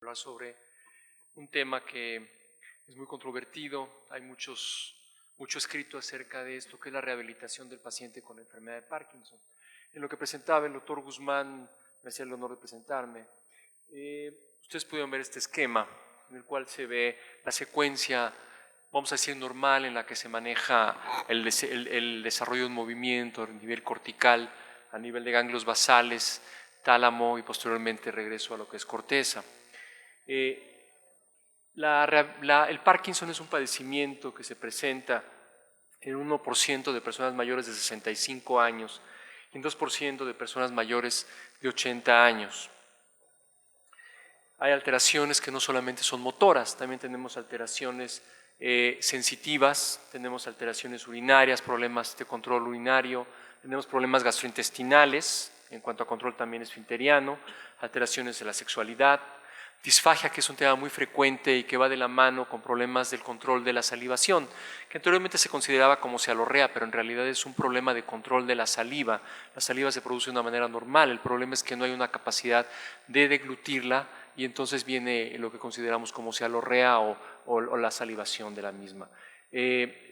Hablar sobre un tema que es muy controvertido, hay mucho escrito acerca de esto, que es la rehabilitación del paciente con la enfermedad de Parkinson. En lo que presentaba el doctor Guzmán, me hacía el honor de presentarme, ustedes pudieron ver este esquema en el cual se ve la secuencia, vamos a decir, normal en la que se maneja el desarrollo de un movimiento a nivel cortical, a nivel de ganglios basales, tálamo y posteriormente regreso a lo que es corteza. El Parkinson es un padecimiento que se presenta en 1% de personas mayores de 65 años y en 2% de personas mayores de 80 años. Hay alteraciones que no solamente son motoras, también tenemos alteraciones sensitivas, tenemos alteraciones urinarias, problemas de control urinario, tenemos problemas gastrointestinales, en cuanto a control también esfinteriano, alteraciones de la sexualidad, disfagia, que es un tema muy frecuente y que va de la mano con problemas del control de la salivación, que anteriormente se consideraba como cealorrea, pero en realidad es un problema de control de la saliva. La saliva se produce de una manera normal, el problema es que no hay una capacidad de deglutirla y entonces viene lo que consideramos como cealorrea o la salivación de la misma.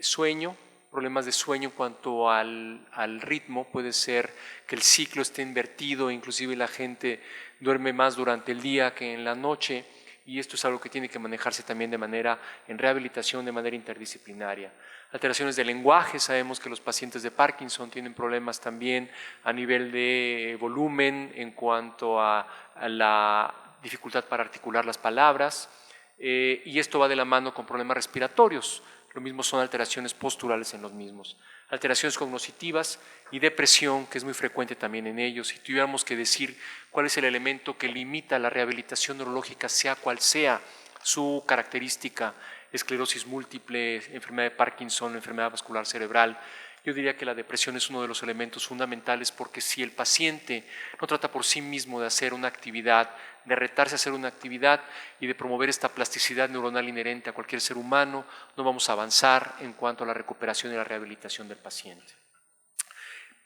Sueño, problemas de sueño en cuanto al ritmo, puede ser que el ciclo esté invertido, inclusive la gente duerme más durante el día que en la noche, y esto es algo que tiene que manejarse también en rehabilitación de manera interdisciplinaria. Alteraciones del lenguaje, sabemos que los pacientes de Parkinson tienen problemas también a nivel de volumen en cuanto a la dificultad para articular las palabras, y esto va de la mano con problemas respiratorios. Lo mismo son alteraciones posturales en los mismos. Alteraciones cognitivas y depresión, que es muy frecuente también en ellos. Si tuviéramos que decir cuál es el elemento que limita la rehabilitación neurológica, sea cual sea su característica, esclerosis múltiple, enfermedad de Parkinson, enfermedad vascular cerebral, yo diría que la depresión es uno de los elementos fundamentales, porque si el paciente no trata por sí mismo de hacer una actividad, de retarse a hacer una actividad y de promover esta plasticidad neuronal inherente a cualquier ser humano, no vamos a avanzar en cuanto a la recuperación y la rehabilitación del paciente.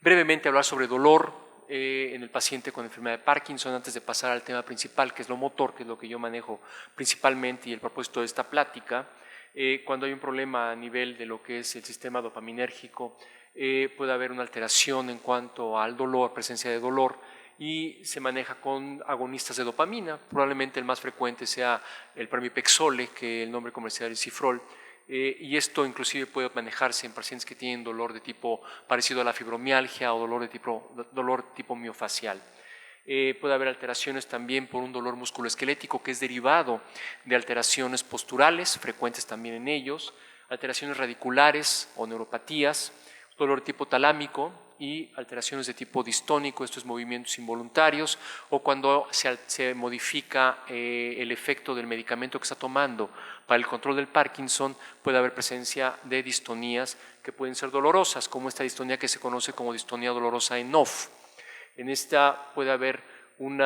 Brevemente hablar sobre dolor en el paciente con enfermedad de Parkinson antes de pasar al tema principal, que es lo motor, que es lo que yo manejo principalmente y el propósito de esta plática. Cuando hay un problema a nivel de lo que es el sistema dopaminérgico, puede haber una alteración en cuanto al dolor, presencia de dolor, y se maneja con agonistas de dopamina. Probablemente el más frecuente sea el pramipexole, que el nombre comercial es Cifrol, y esto inclusive puede manejarse en pacientes que tienen dolor de tipo parecido a la fibromialgia o dolor tipo miofacial. Puede haber alteraciones también por un dolor musculoesquelético que es derivado de alteraciones posturales, frecuentes también en ellos, alteraciones radiculares o neuropatías, dolor de tipo talámico y alteraciones de tipo distónico, estos movimientos involuntarios, o cuando se modifica el efecto del medicamento que está tomando para el control del Parkinson, puede haber presencia de distonías que pueden ser dolorosas, como esta distonía que se conoce como distonía dolorosa en off. En esta puede haber un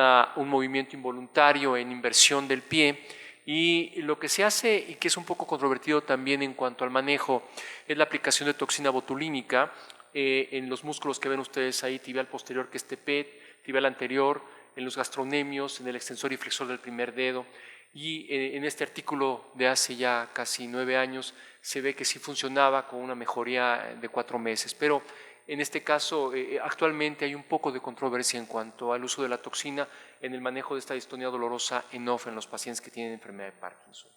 movimiento involuntario en inversión del pie, y lo que se hace, y que es un poco controvertido también en cuanto al manejo, es la aplicación de toxina botulínica en los músculos que ven ustedes ahí, tibial posterior, que es TPET, tibial anterior, en los gastronemios, en el extensor y flexor del primer dedo. Y en este artículo de hace ya casi 9 años se ve que sí funcionaba con una mejoría de 4 meses, pero en este caso actualmente hay un poco de controversia en cuanto al uso de la toxina en el manejo de esta distonía dolorosa en off en los pacientes que tienen enfermedad de Parkinson.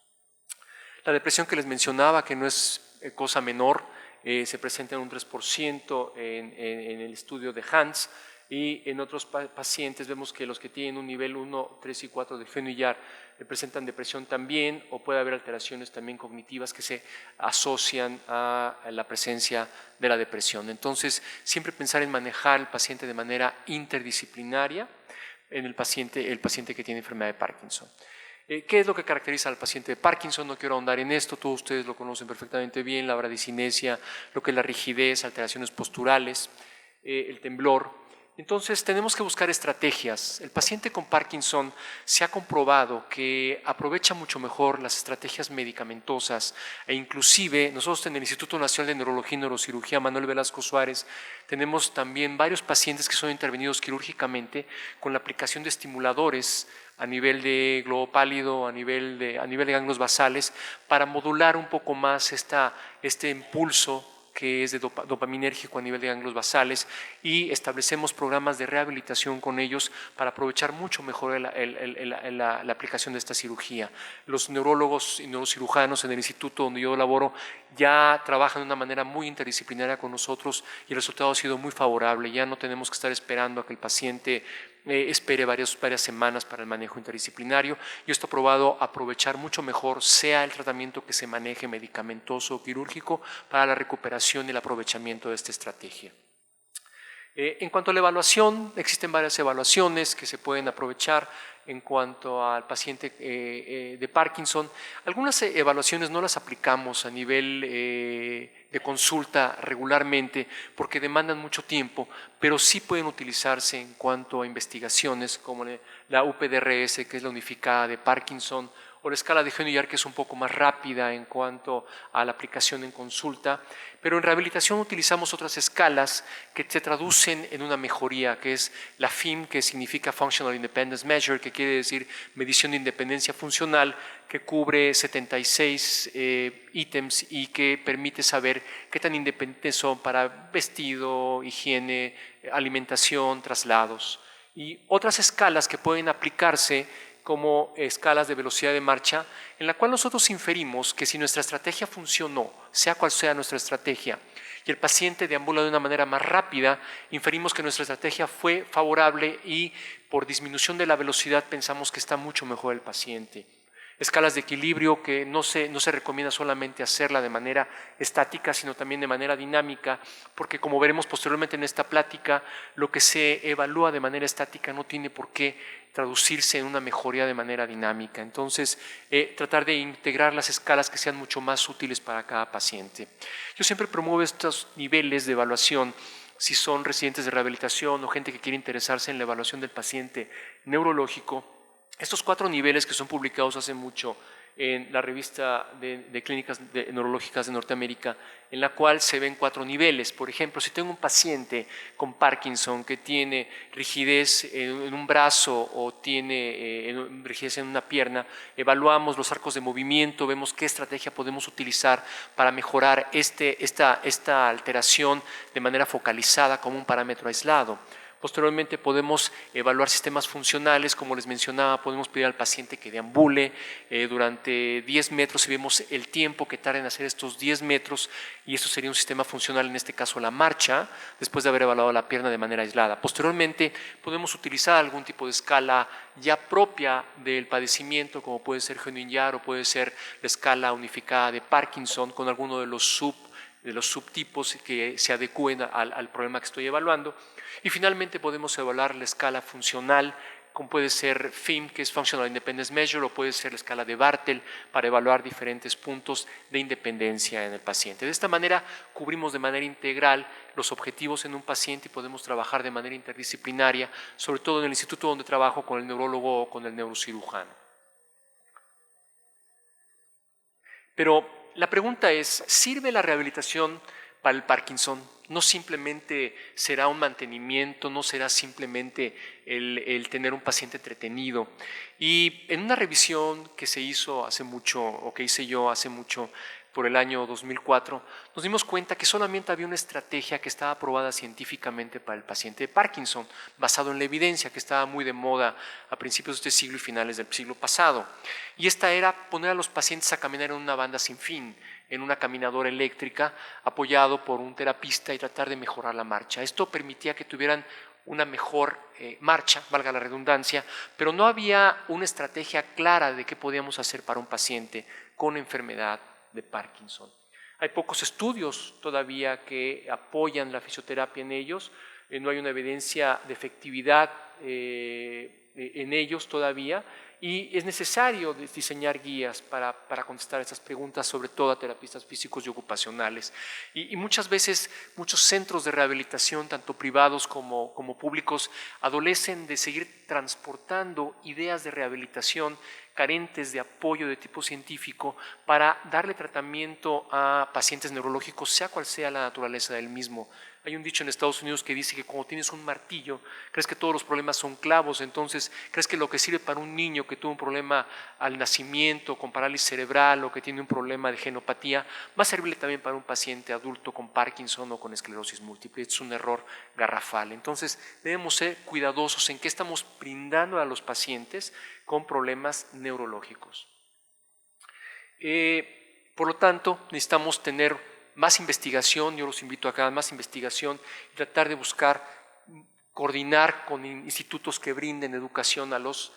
La depresión que les mencionaba, que no es cosa menor, se presenta en un 3% en el estudio de Hans, y en otros pacientes vemos que los que tienen un nivel 1, 3 y 4 de Fenuyard presentan depresión también, o puede haber alteraciones también cognitivas que se asocian a la presencia de la depresión. Entonces, siempre pensar en manejar al paciente de manera interdisciplinaria en el paciente que tiene enfermedad de Parkinson. ¿Qué es lo que caracteriza al paciente de Parkinson? No quiero ahondar en esto, todos ustedes lo conocen perfectamente bien, la bradicinesia, lo que es la rigidez, alteraciones posturales, el temblor. Entonces tenemos que buscar estrategias. El paciente con Parkinson se ha comprobado que aprovecha mucho mejor las estrategias medicamentosas e inclusive nosotros en el Instituto Nacional de Neurología y Neurocirugía Manuel Velasco Suárez tenemos también varios pacientes que son intervenidos quirúrgicamente con la aplicación de estimuladores a nivel de globo pálido, a nivel de ganglios basales, para modular un poco más este impulso que es de dopaminérgico a nivel de ganglios basales, y establecemos programas de rehabilitación con ellos para aprovechar mucho mejor la aplicación de esta cirugía. Los neurólogos y neurocirujanos en el instituto donde yo laboro ya trabajan de una manera muy interdisciplinaria con nosotros y el resultado ha sido muy favorable. Ya no tenemos que estar esperando a que el paciente espere varias semanas para el manejo interdisciplinario, y esto ha probado aprovechar mucho mejor sea el tratamiento que se maneje medicamentoso o quirúrgico para la recuperación y el aprovechamiento de esta estrategia. En cuanto a la evaluación, existen varias evaluaciones que se pueden aprovechar en cuanto al paciente de Parkinson. Algunas evaluaciones no las aplicamos a nivel de consulta regularmente porque demandan mucho tiempo, pero sí pueden utilizarse en cuanto a investigaciones como la UPDRS, que es la unificada de Parkinson, o la escala de Genuyar, que es un poco más rápida en cuanto a la aplicación en consulta. Pero en rehabilitación utilizamos otras escalas que se traducen en una mejoría, que es la FIM, que significa Functional Independence Measure, que quiere decir medición de independencia funcional, que cubre 76 ítems y que permite saber qué tan independientes son para vestido, higiene, alimentación, traslados. Y otras escalas que pueden aplicarse como escalas de velocidad de marcha, en la cual nosotros inferimos que si nuestra estrategia funcionó, sea cual sea nuestra estrategia, y el paciente deambula de una manera más rápida, inferimos que nuestra estrategia fue favorable y por disminución de la velocidad pensamos que está mucho mejor el paciente. Escalas de equilibrio que no se recomienda solamente hacerla de manera estática, sino también de manera dinámica, porque como veremos posteriormente en esta plática, lo que se evalúa de manera estática no tiene por qué traducirse en una mejoría de manera dinámica. Entonces, tratar de integrar las escalas que sean mucho más útiles para cada paciente. Yo siempre promuevo estos niveles de evaluación si son residentes de rehabilitación o gente que quiere interesarse en la evaluación del paciente neurológico. Estos 4 niveles que son publicados hace mucho en la revista de clínicas neurológicas de Norteamérica, en la cual se ven 4 niveles. Por ejemplo, si tengo un paciente con Parkinson que tiene rigidez en un brazo o tiene rigidez en una pierna, evaluamos los arcos de movimiento, vemos qué estrategia podemos utilizar para mejorar esta alteración de manera focalizada como un parámetro aislado. Posteriormente podemos evaluar sistemas funcionales, como les mencionaba, podemos pedir al paciente que deambule durante 10 metros y vemos el tiempo que tarda en hacer estos 10 metros, y esto sería un sistema funcional, en este caso la marcha, después de haber evaluado la pierna de manera aislada. Posteriormente podemos utilizar algún tipo de escala ya propia del padecimiento, como puede ser Genuyar o puede ser la escala unificada de Parkinson, con alguno de los subtipos que se adecúen al problema que estoy evaluando. Y finalmente podemos evaluar la escala funcional, como puede ser FIM, que es Functional Independence Measure, o puede ser la escala de Bartel, para evaluar diferentes puntos de independencia en el paciente. De esta manera cubrimos de manera integral los objetivos en un paciente y podemos trabajar de manera interdisciplinaria, sobre todo en el instituto donde trabajo con el neurólogo o con el neurocirujano. Pero la pregunta es, ¿sirve la rehabilitación para el Parkinson? No simplemente será un mantenimiento, no será simplemente el tener un paciente entretenido. Y en una revisión que se hizo hace mucho, o que hice yo hace mucho, por el año 2004, nos dimos cuenta que solamente había una estrategia que estaba aprobada científicamente para el paciente de Parkinson, basado en la evidencia que estaba muy de moda a principios de este siglo y finales del siglo pasado. Y esta era poner a los pacientes a caminar en una banda sin fin, en una caminadora eléctrica, apoyado por un terapista, y tratar de mejorar la marcha. Esto permitía que tuvieran una mejor marcha, valga la redundancia, pero no había una estrategia clara de qué podíamos hacer para un paciente con enfermedad de Parkinson. Hay pocos estudios todavía que apoyan la fisioterapia en ellos, no hay una evidencia de efectividad en ellos todavía, y es necesario diseñar guías para contestar estas preguntas, sobre todo a terapistas físicos y ocupacionales. Y muchas veces muchos centros de rehabilitación, tanto privados como públicos, adolecen de seguir transportando ideas de rehabilitación carentes de apoyo de tipo científico para darle tratamiento a pacientes neurológicos, sea cual sea la naturaleza del mismo. Hay un dicho en Estados Unidos que dice que cuando tienes un martillo, crees que todos los problemas son clavos, entonces crees que lo que sirve para un niño que tuvo un problema al nacimiento con parálisis cerebral o que tiene un problema de genopatía, va a servirle también para un paciente adulto con Parkinson o con esclerosis múltiple. Es un error garrafal. Entonces debemos ser cuidadosos en qué estamos brindando a los pacientes con problemas neurológicos. Por lo tanto, necesitamos tener más investigación, yo los invito a que hagan más investigación y tratar de buscar coordinar con institutos que brinden educación a los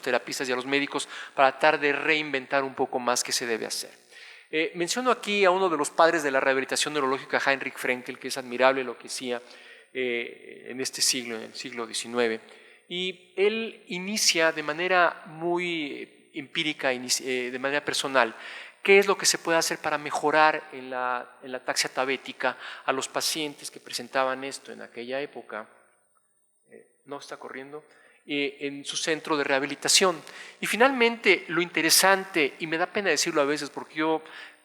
terapistas y a los médicos para tratar de reinventar un poco más qué se debe hacer. Menciono aquí a uno de los padres de la rehabilitación neurológica, Heinrich Frenkel, que es admirable lo que hacía en este siglo, en el siglo XIX, y él inicia de manera muy empírica, de manera personal, qué es lo que se puede hacer para mejorar en la ataxia tabética a los pacientes que presentaban esto en aquella época. No está corriendo. En su centro de rehabilitación. Y finalmente, lo interesante, y me da pena decirlo a veces porque yo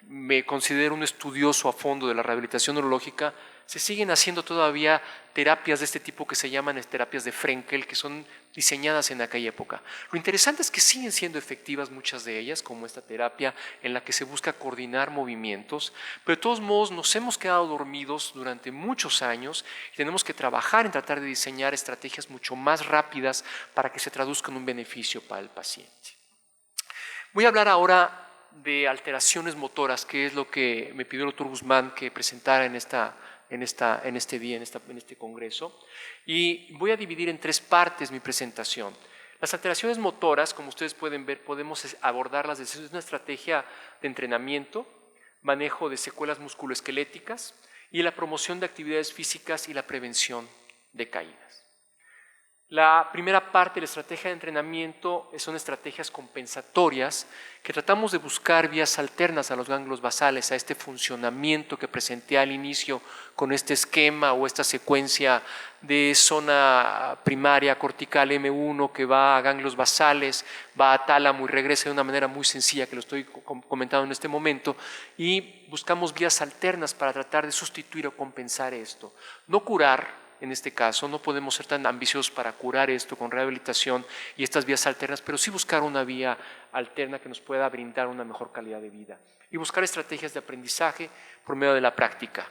me considero un estudioso a fondo de la rehabilitación neurológica, se siguen haciendo todavía terapias de este tipo que se llaman terapias de Frenkel, que son diseñadas en aquella época. Lo interesante es que siguen siendo efectivas muchas de ellas, como esta terapia en la que se busca coordinar movimientos, pero de todos modos nos hemos quedado dormidos durante muchos años y tenemos que trabajar en tratar de diseñar estrategias mucho más rápidas para que se traduzcan en un beneficio para el paciente. Voy a hablar ahora de alteraciones motoras, que es lo que me pidió el doctor Guzmán que presentara en este congreso, y voy a dividir en tres partes mi presentación. Las alteraciones motoras, como ustedes pueden ver, podemos abordarlas desde una estrategia de entrenamiento, manejo de secuelas musculoesqueléticas y la promoción de actividades físicas y la prevención de caídas. La primera parte de la estrategia de entrenamiento son estrategias compensatorias que tratamos de buscar vías alternas a los ganglios basales, a este funcionamiento que presenté al inicio con este esquema o esta secuencia de zona primaria cortical M1 que va a ganglios basales, va a tálamo y regresa de una manera muy sencilla que lo estoy comentando en este momento, y buscamos vías alternas para tratar de sustituir o compensar esto. No curar. En este caso, no podemos ser tan ambiciosos para curar esto con rehabilitación y estas vías alternas, pero sí buscar una vía alterna que nos pueda brindar una mejor calidad de vida y buscar estrategias de aprendizaje por medio de la práctica.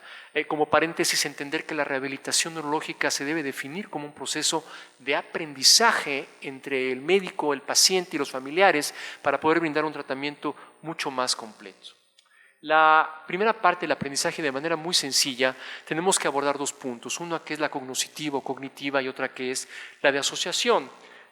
Como paréntesis, entender que la rehabilitación neurológica se debe definir como un proceso de aprendizaje entre el médico, el paciente y los familiares para poder brindar un tratamiento mucho más completo. La primera parte del aprendizaje, de manera muy sencilla, tenemos que abordar dos puntos. Una que es la cognoscitiva o cognitiva y otra que es la de asociación.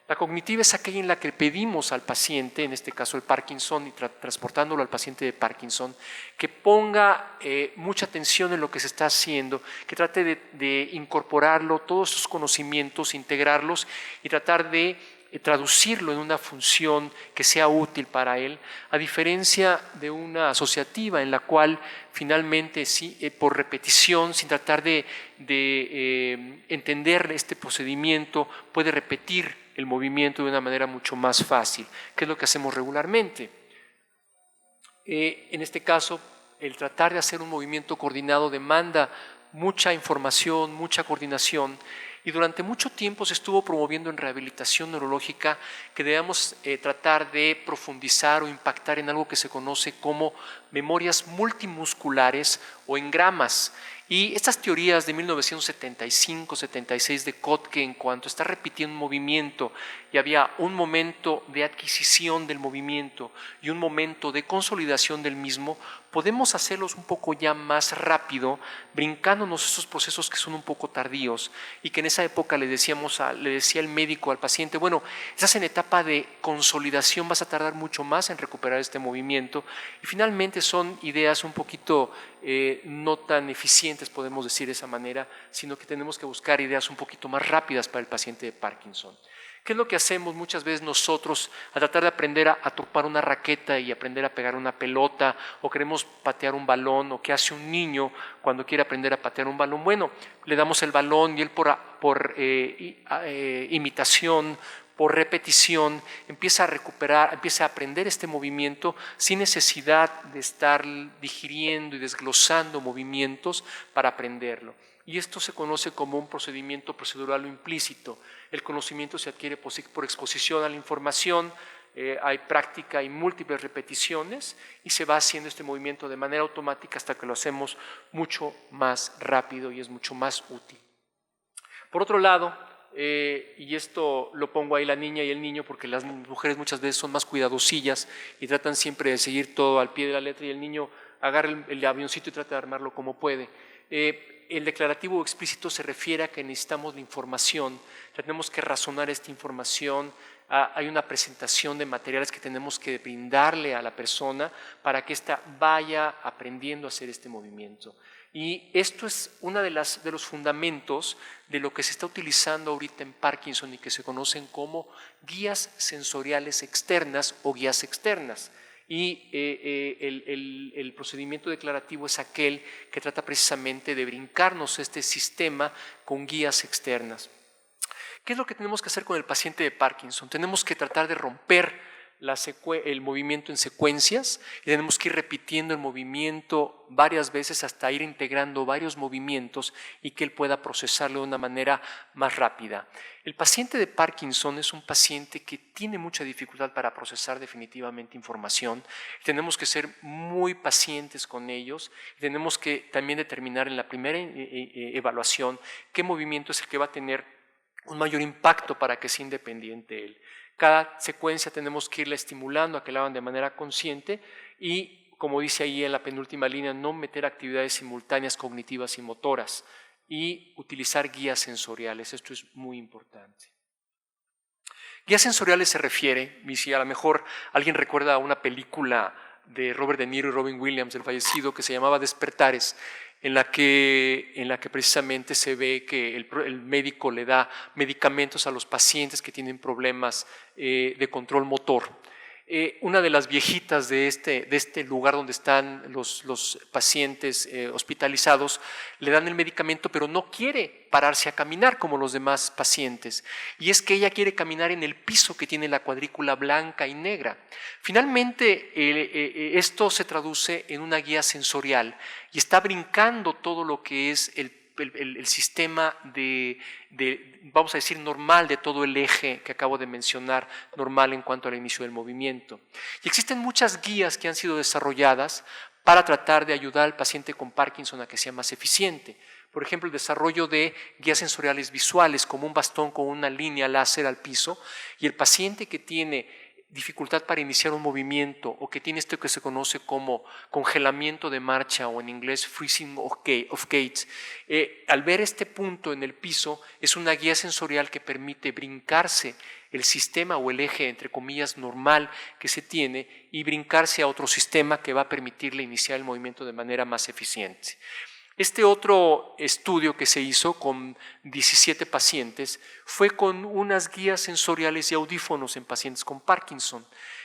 La cognitiva es aquella en la que pedimos al paciente, en este caso el Parkinson, y transportándolo al paciente de Parkinson, que ponga mucha atención en lo que se está haciendo, que trate de incorporarlo, todos esos conocimientos, integrarlos y tratar de traducirlo en una función que sea útil para él, a diferencia de una asociativa en la cual finalmente sí, por repetición, sin tratar de entender este procedimiento, puede repetir el movimiento de una manera mucho más fácil, que es lo que hacemos regularmente. En este caso, el tratar de hacer un movimiento coordinado demanda mucha información, mucha coordinación, y durante mucho tiempo se estuvo promoviendo en rehabilitación neurológica que debemos tratar de profundizar o impactar en algo que se conoce como memorias multimusculares o engramas. Y estas teorías de 1975-76 de Kotke, en cuanto está repitiendo un movimiento y había un momento de adquisición del movimiento y un momento de consolidación del mismo, podemos hacerlos un poco ya más rápido, brincándonos esos procesos que son un poco tardíos y que en esa época le decía el médico al paciente, bueno, estás en etapa de consolidación, vas a tardar mucho más en recuperar este movimiento, y finalmente son ideas un poquito no tan eficientes, podemos decir de esa manera, sino que tenemos que buscar ideas un poquito más rápidas para el paciente de Parkinson. ¿Qué es lo que hacemos muchas veces nosotros al tratar de aprender a topar una raqueta y aprender a pegar una pelota, o queremos patear un balón, o qué hace un niño cuando quiere aprender a patear un balón? Bueno, le damos el balón y él por imitación, por repetición, empieza a recuperar, empieza a aprender este movimiento sin necesidad de estar digiriendo y desglosando movimientos para aprenderlo. Y esto se conoce como un procedimiento procedural o implícito. El conocimiento se adquiere por exposición a la información, hay práctica y múltiples repeticiones y se va haciendo este movimiento de manera automática hasta que lo hacemos mucho más rápido y es mucho más útil. Por otro lado, y esto lo pongo ahí la niña y el niño porque las mujeres muchas veces son más cuidadosillas y tratan siempre de seguir todo al pie de la letra, y el niño agarra el avioncito y trata de armarlo como puede. El declarativo o explícito se refiere a que necesitamos la información, tenemos que razonar esta información, hay una presentación de materiales que tenemos que brindarle a la persona para que ésta vaya aprendiendo a hacer este movimiento. Y esto es uno de los fundamentos de lo que se está utilizando ahorita en Parkinson y que se conocen como guías sensoriales externas o guías externas. Y el procedimiento declarativo es aquel que trata precisamente de brincarnos este sistema con guías externas. ¿Qué es lo que tenemos que hacer con el paciente de Parkinson? Tenemos que tratar de romper el movimiento en secuencias y tenemos que ir repitiendo el movimiento varias veces hasta ir integrando varios movimientos y que él pueda procesarlo de una manera más rápida. El paciente de Parkinson es un paciente que tiene mucha dificultad para procesar definitivamente información. Tenemos que ser muy pacientes con ellos. Tenemos que también determinar en la primera evaluación qué movimiento es el que va a tener un mayor impacto para que sea independiente él. Cada secuencia tenemos que irla estimulando a que la hagan de manera consciente y, como dice ahí en la penúltima línea, no meter actividades simultáneas cognitivas y motoras y utilizar guías sensoriales. Esto es muy importante. Guías sensoriales se refiere, y si a lo mejor alguien recuerda una película de Robert De Niro y Robin Williams, el fallecido, que se llamaba Despertares, en la que precisamente se ve que el médico le da medicamentos a los pacientes que tienen problemas de control motor. Una de las viejitas de este lugar donde están los pacientes hospitalizados le dan el medicamento, pero no quiere pararse a caminar como los demás pacientes, y es que ella quiere caminar en el piso que tiene la cuadrícula blanca y negra. Finalmente esto se traduce en una guía sensorial y está brincando todo lo que es el sistema vamos a decir, normal de todo el eje que acabo de mencionar, normal en cuanto al inicio del movimiento. Y existen muchas guías que han sido desarrolladas para tratar de ayudar al paciente con Parkinson a que sea más eficiente. Por ejemplo, el desarrollo de guías sensoriales visuales, como un bastón con una línea láser al piso, y el paciente que tiene dificultad para iniciar un movimiento o que tiene esto que se conoce como congelamiento de marcha o en inglés freezing of gait, al ver este punto en el piso es una guía sensorial que permite brincarse el sistema o el eje entre comillas normal que se tiene y brincarse a otro sistema que va a permitirle iniciar el movimiento de manera más eficiente. Este otro estudio que se hizo con 17 pacientes fue con unas guías sensoriales y audífonos en pacientes con Parkinson.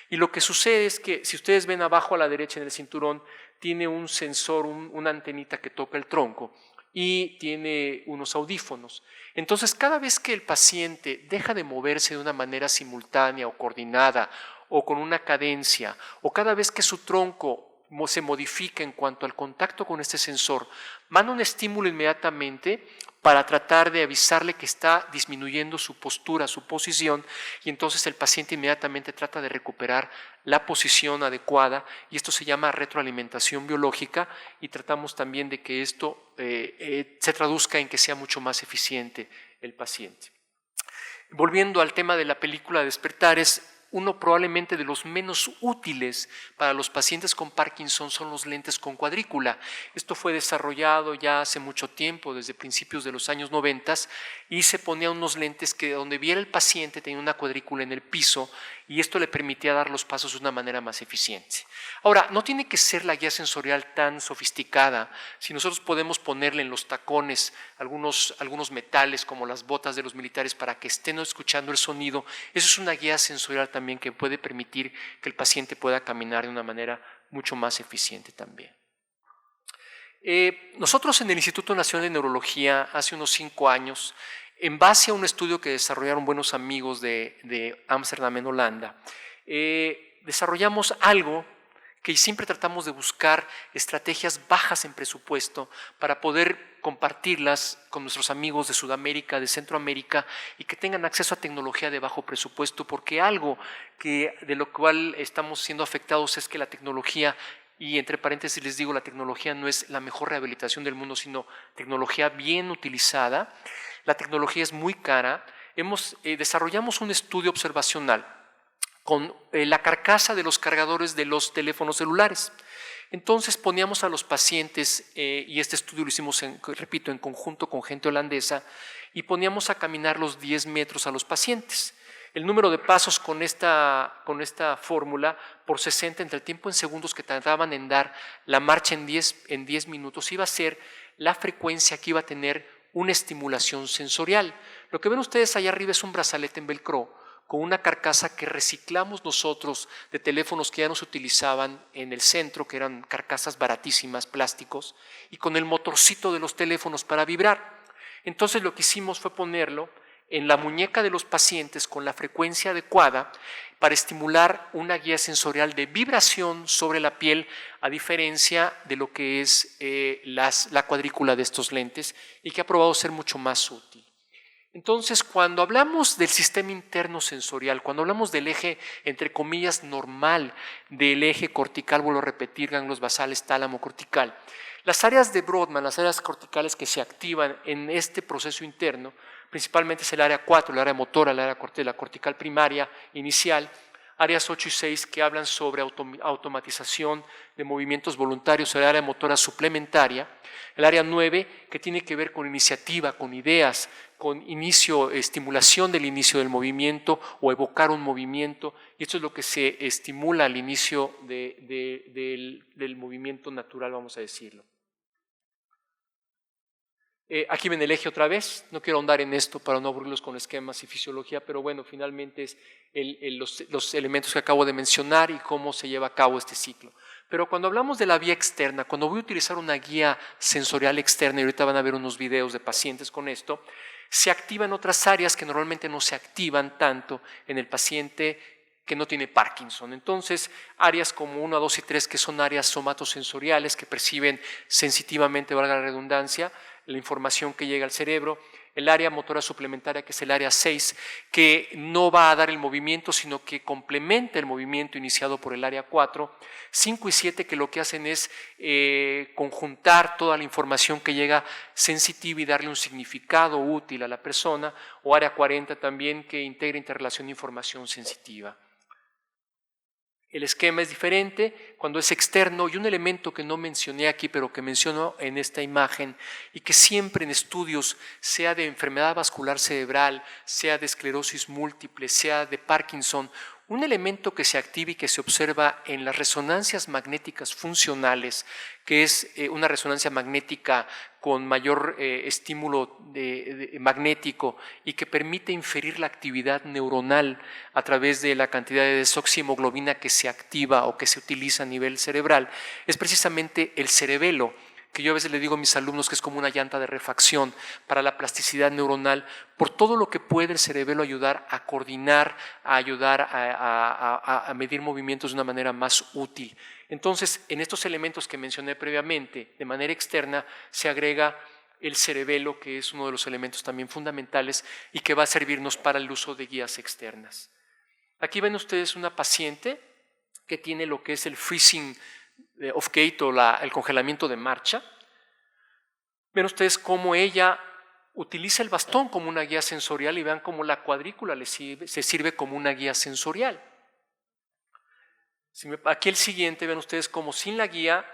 Y lo que sucede es que si ustedes ven abajo a la derecha en el cinturón, tiene un sensor, una antenita que toca el tronco y tiene unos audífonos. Entonces, cada vez que el paciente deja de moverse de una manera simultánea o coordinada o con una cadencia, o cada vez que su tronco se modifica en cuanto al contacto con este sensor, manda un estímulo inmediatamente para tratar de avisarle que está disminuyendo su postura, su posición, y entonces el paciente inmediatamente trata de recuperar la posición adecuada, y esto se llama retroalimentación biológica, y tratamos también de que esto se traduzca en que sea mucho más eficiente el paciente. Volviendo al tema de la película Despertar, uno probablemente de los menos útiles para los pacientes con Parkinson son los lentes con cuadrícula. Esto fue desarrollado ya hace mucho tiempo, desde principios de los años 90, y se ponían unos lentes que donde viera el paciente tenía una cuadrícula en el piso y esto le permitía dar los pasos de una manera más eficiente. Ahora, no tiene que ser la guía sensorial tan sofisticada. Si nosotros podemos ponerle en los tacones algunos metales como las botas de los militares para que estén escuchando el sonido, eso es una guía sensorial también que puede permitir que el paciente pueda caminar de una manera mucho más eficiente también. Nosotros en el Instituto Nacional de Neurología hace unos 5 años, en base a un estudio que desarrollaron buenos amigos de Ámsterdam en Holanda, desarrollamos algo que siempre tratamos de buscar estrategias bajas en presupuesto para poder compartirlas con nuestros amigos de Sudamérica, de Centroamérica y que tengan acceso a tecnología de bajo presupuesto, porque algo de lo cual estamos siendo afectados es que la tecnología, y entre paréntesis les digo, la tecnología no es la mejor rehabilitación del mundo, sino tecnología bien utilizada. La tecnología es muy cara. Desarrollamos un estudio observacional con la carcasa de los cargadores de los teléfonos celulares. Entonces poníamos a los pacientes, y este estudio lo hicimos, repito, en conjunto con gente holandesa, y poníamos a caminar los 10 metros a los pacientes. El número de pasos con esta fórmula por 60 entre el tiempo en segundos que tardaban en dar la marcha en 10 minutos iba a ser la frecuencia que iba a tener una estimulación sensorial. Lo que ven ustedes allá arriba es un brazalete en velcro con una carcasa que reciclamos nosotros de teléfonos que ya no se utilizaban en el centro, que eran carcasas baratísimas, plásticos, y con el motorcito de los teléfonos para vibrar. Entonces lo que hicimos fue ponerlo en la muñeca de los pacientes con la frecuencia adecuada para estimular una guía sensorial de vibración sobre la piel, a diferencia de lo que es la cuadrícula de estos lentes y que ha probado ser mucho más útil. Entonces, cuando hablamos del sistema interno sensorial, cuando hablamos del eje, entre comillas, normal, del eje cortical, vuelvo a repetir, ganglios basales, tálamo, cortical, las áreas de Brodmann, las áreas corticales que se activan en este proceso interno, principalmente es el área 4, el área motora, el área de la cortical primaria inicial, áreas 8 y 6 que hablan sobre automatización de movimientos voluntarios, el área motora suplementaria, el área 9 que tiene que ver con iniciativa, con ideas, con estimulación del inicio del movimiento o evocar un movimiento, y esto es lo que se estimula al inicio del movimiento natural, vamos a decirlo. Aquí ven el eje otra vez, no quiero ahondar en esto para no aburrirlos con esquemas y fisiología, pero bueno, finalmente es los elementos que acabo de mencionar y cómo se lleva a cabo este ciclo. Pero cuando hablamos de la vía externa, cuando voy a utilizar una guía sensorial externa, y ahorita van a ver unos videos de pacientes con esto, se activan otras áreas que normalmente no se activan tanto en el paciente que no tiene Parkinson. Entonces, áreas como 1, 2 y 3, que son áreas somatosensoriales que perciben sensitivamente, valga la redundancia, la información que llega al cerebro, el área motora suplementaria, que es el área 6, que no va a dar el movimiento, sino que complementa el movimiento iniciado por el área 4, 5 y 7, que lo que hacen es conjuntar toda la información que llega sensitiva y darle un significado útil a la persona, o área 40 también, que integra interrelación de información sensitiva. El esquema es diferente cuando es externo, y un elemento que no mencioné aquí pero que menciono en esta imagen y que siempre en estudios, sea de enfermedad vascular cerebral, sea de esclerosis múltiple, sea de Parkinson, un elemento que se activa y que se observa en las resonancias magnéticas funcionales, que es una resonancia magnética con mayor estímulo magnético y que permite inferir la actividad neuronal a través de la cantidad de desoxihemoglobina que se activa o que se utiliza a nivel cerebral, es precisamente el cerebelo, que yo a veces le digo a mis alumnos que es como una llanta de refacción para la plasticidad neuronal, por todo lo que puede el cerebelo ayudar a coordinar, a ayudar a medir movimientos de una manera más útil. Entonces, en estos elementos que mencioné previamente, de manera externa, se agrega el cerebelo, que es uno de los elementos también fundamentales y que va a servirnos para el uso de guías externas. Aquí ven ustedes una paciente que tiene lo que es el freezing of gait o el congelamiento de marcha. Ven ustedes cómo ella utiliza el bastón como una guía sensorial y vean cómo la cuadrícula se sirve como una guía sensorial. Aquí el siguiente, vean ustedes como sin la guía,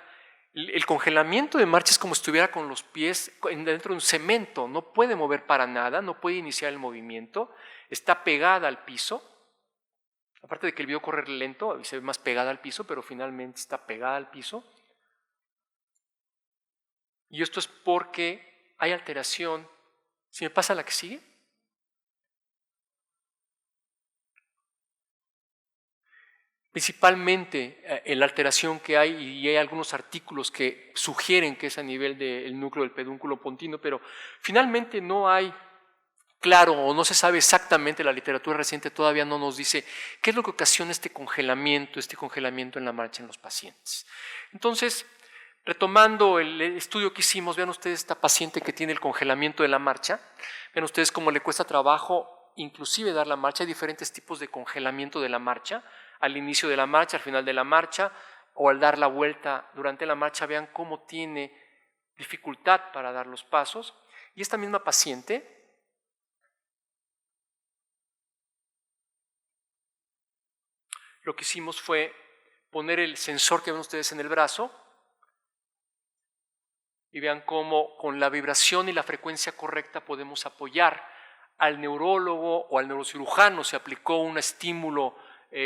el congelamiento de marcha es como si estuviera con los pies dentro de un cemento, no puede mover para nada, no puede iniciar el movimiento, está pegada al piso. Aparte de que el video corre lento, se ve más pegada al piso, pero finalmente está pegada al piso. Y esto es porque hay alteración. Si me pasa la que sigue. Principalmente en la alteración que hay, y hay algunos artículos que sugieren que es a nivel del núcleo del pedúnculo pontino, pero finalmente no hay claro o no se sabe exactamente, la literatura reciente todavía no nos dice qué es lo que ocasiona este congelamiento en la marcha en los pacientes. Entonces, retomando el estudio que hicimos, vean ustedes esta paciente que tiene el congelamiento de la marcha, vean ustedes cómo le cuesta trabajo inclusive dar la marcha. Hay diferentes tipos de congelamiento de la marcha, al inicio de la marcha, al final de la marcha o al dar la vuelta durante la marcha. Vean cómo tiene dificultad para dar los pasos. Y esta misma paciente, lo que hicimos fue poner el sensor que ven ustedes en el brazo y vean cómo con la vibración y la frecuencia correcta podemos apoyar al neurólogo o al neurocirujano. Se aplicó un estímulo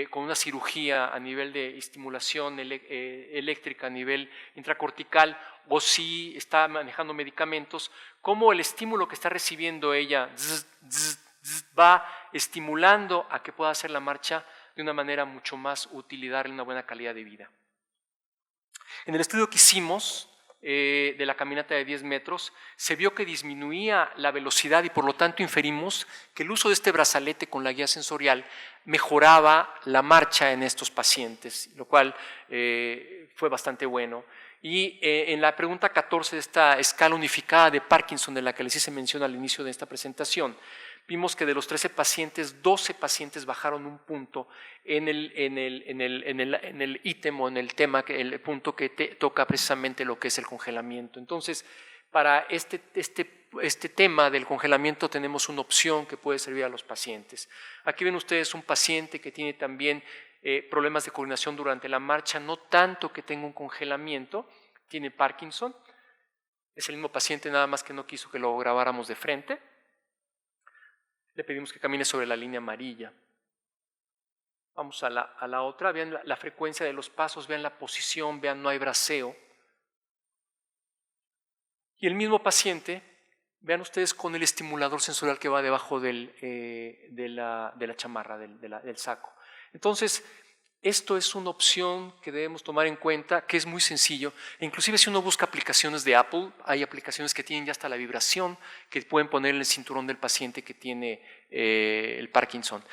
con una cirugía a nivel de estimulación eléctrica a nivel intracortical, o si está manejando medicamentos, cómo el estímulo que está recibiendo ella va estimulando a que pueda hacer la marcha de una manera mucho más útil y darle una buena calidad de vida. En el estudio que hicimos de la caminata de 10 metros, se vio que disminuía la velocidad y por lo tanto inferimos que el uso de este brazalete con la guía sensorial mejoraba la marcha en estos pacientes, lo cual fue bastante bueno. Y en la pregunta 14 de esta escala unificada de Parkinson, de la que les hice mención al inicio de esta presentación, vimos que de los 13 pacientes, 12 pacientes bajaron un punto en el ítem o en el tema, el punto que toca precisamente lo que es el congelamiento. Entonces, para este tema del congelamiento tenemos una opción que puede servir a los pacientes. Aquí ven ustedes un paciente que tiene también problemas de coordinación durante la marcha, no tanto que tenga un congelamiento, tiene Parkinson. Es el mismo paciente, nada más que no quiso que lo grabáramos de frente. Le pedimos que camine sobre la línea amarilla. Vamos a la otra. Vean la frecuencia de los pasos, vean la posición, vean no hay braceo. Y el mismo paciente, vean ustedes con el estimulador sensorial que va debajo de la chamarra, del saco. Entonces, esto es una opción que debemos tomar en cuenta, que es muy sencillo. Inclusive si uno busca aplicaciones de Apple, hay aplicaciones que tienen ya hasta la vibración que pueden poner en el cinturón del paciente que tiene el Parkinson.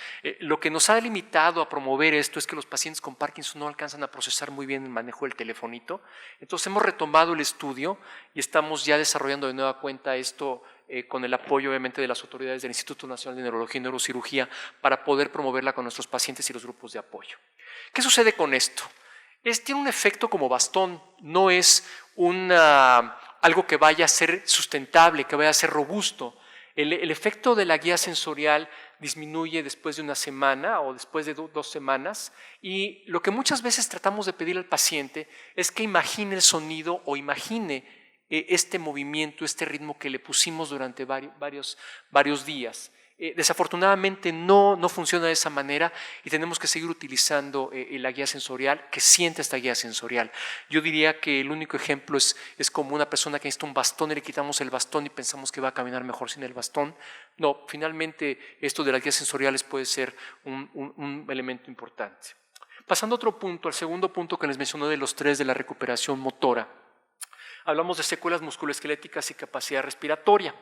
Lo que nos ha limitado a promover esto es que los pacientes con Parkinson no alcanzan a procesar muy bien el manejo del telefonito. Entonces hemos retomado el estudio y estamos ya desarrollando de nueva cuenta esto con el apoyo obviamente de las autoridades del Instituto Nacional de Neurología y Neurocirugía para poder promoverla con nuestros pacientes y los grupos de apoyo. ¿Qué sucede con esto? Tiene un efecto como bastón, no es algo que vaya a ser sustentable, que vaya a ser robusto. El efecto de la guía sensorial disminuye después de una semana o después de 2 semanas, y lo que muchas veces tratamos de pedir al paciente es que imagine el sonido o imagine este movimiento, este ritmo que le pusimos durante varios días. Desafortunadamente no funciona de esa manera y tenemos que seguir utilizando la guía sensorial, que siente esta guía sensorial. Yo diría que el único ejemplo es como una persona que necesita un bastón y le quitamos el bastón y pensamos que va a caminar mejor sin el bastón. No, finalmente esto de las guías sensoriales puede ser un elemento importante. Pasando a otro punto, al segundo punto que les mencioné de los 3 de la recuperación motora. Hablamos de secuelas musculoesqueléticas y capacidad respiratoria.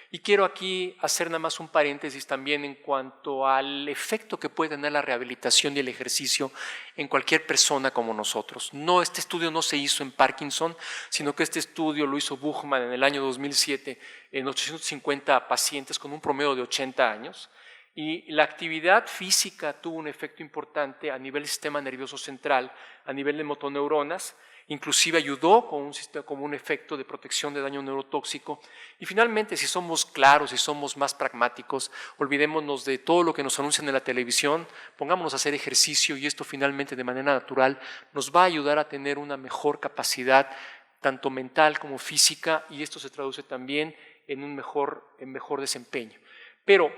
Y quiero aquí hacer nada más un paréntesis también en cuanto al efecto que puede tener la rehabilitación y el ejercicio en cualquier persona como nosotros. No, este estudio no se hizo en Parkinson, sino que este estudio lo hizo Buchmann en el año 2007 en 850 pacientes con un promedio de 80 años. Y la actividad física tuvo un efecto importante a nivel del sistema nervioso central, a nivel de motoneuronas, inclusive ayudó como un efecto de protección de daño neurotóxico. Y finalmente, si somos claros, si somos más pragmáticos, olvidémonos de todo lo que nos anuncian en la televisión, pongámonos a hacer ejercicio y esto finalmente de manera natural nos va a ayudar a tener una mejor capacidad, tanto mental como física, y esto se traduce también en un mejor desempeño. Pero,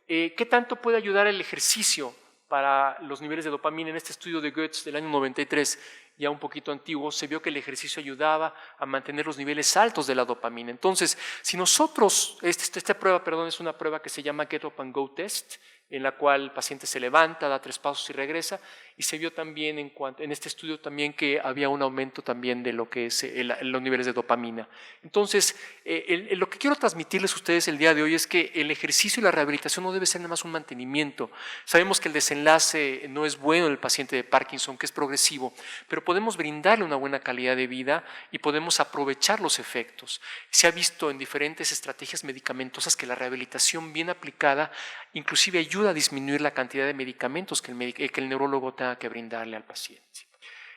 ¿qué tanto puede ayudar el ejercicio para los niveles de dopamina? En este estudio de Goetz del año 93, ya un poquito antiguo, se vio que el ejercicio ayudaba a mantener los niveles altos de la dopamina. Entonces, si nosotros, esta prueba, es una prueba que se llama Get Up and Go Test, en la cual el paciente se levanta, da 3 pasos y regresa, y se vio también en este estudio también que había un aumento también de lo que es los niveles de dopamina. Entonces, lo que quiero transmitirles a ustedes el día de hoy es que el ejercicio y la rehabilitación no debe ser nada más un mantenimiento. Sabemos que el desenlace no es bueno en el paciente de Parkinson, que es progresivo, pero podemos brindarle una buena calidad de vida y podemos aprovechar los efectos. Se ha visto en diferentes estrategias medicamentosas que la rehabilitación bien aplicada inclusive ayuda a disminuir la cantidad de medicamentos que el neurólogo tenga que brindarle al paciente.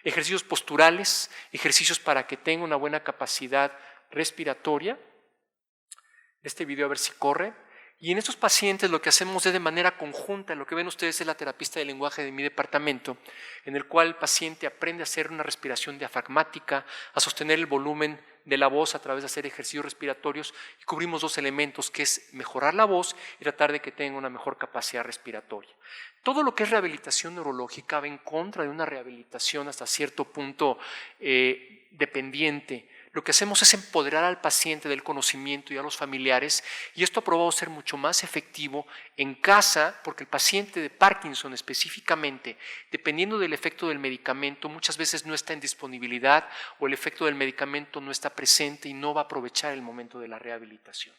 Ejercicios posturales, ejercicios para que tenga una buena capacidad respiratoria. Este video a ver si corre. Y en estos pacientes lo que hacemos es de manera conjunta, lo que ven ustedes es la terapista de lenguaje de mi departamento, en el cual el paciente aprende a hacer una respiración diafragmática, a sostener el volumen de la voz a través de hacer ejercicios respiratorios, y cubrimos 2 elementos, que es mejorar la voz y tratar de que tenga una mejor capacidad respiratoria. Todo lo que es rehabilitación neurológica va en contra de una rehabilitación hasta cierto punto dependiente. Lo que hacemos es empoderar al paciente del conocimiento y a los familiares, y esto ha probado ser mucho más efectivo en casa, porque el paciente de Parkinson específicamente, dependiendo del efecto del medicamento, muchas veces no está en disponibilidad o el efecto del medicamento no está presente y no va a aprovechar el momento de la rehabilitación.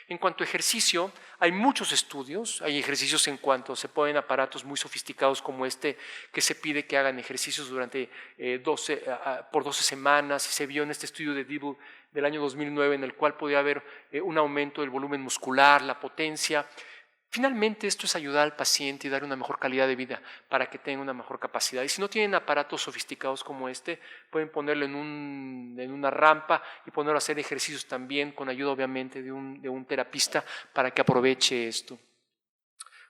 En cuanto a ejercicio, hay muchos estudios, hay ejercicios en cuanto se ponen aparatos muy sofisticados como este, que se pide que hagan ejercicios durante por 12 semanas, y se vio en este estudio de Dibble del año 2009 en el cual podía haber un aumento del volumen muscular, la potencia. Finalmente, esto es ayudar al paciente y dar una mejor calidad de vida para que tenga una mejor capacidad. Y si no tienen aparatos sofisticados como este, pueden ponerlo en una rampa y ponerlo a hacer ejercicios también, con ayuda obviamente de un terapista, para que aproveche esto.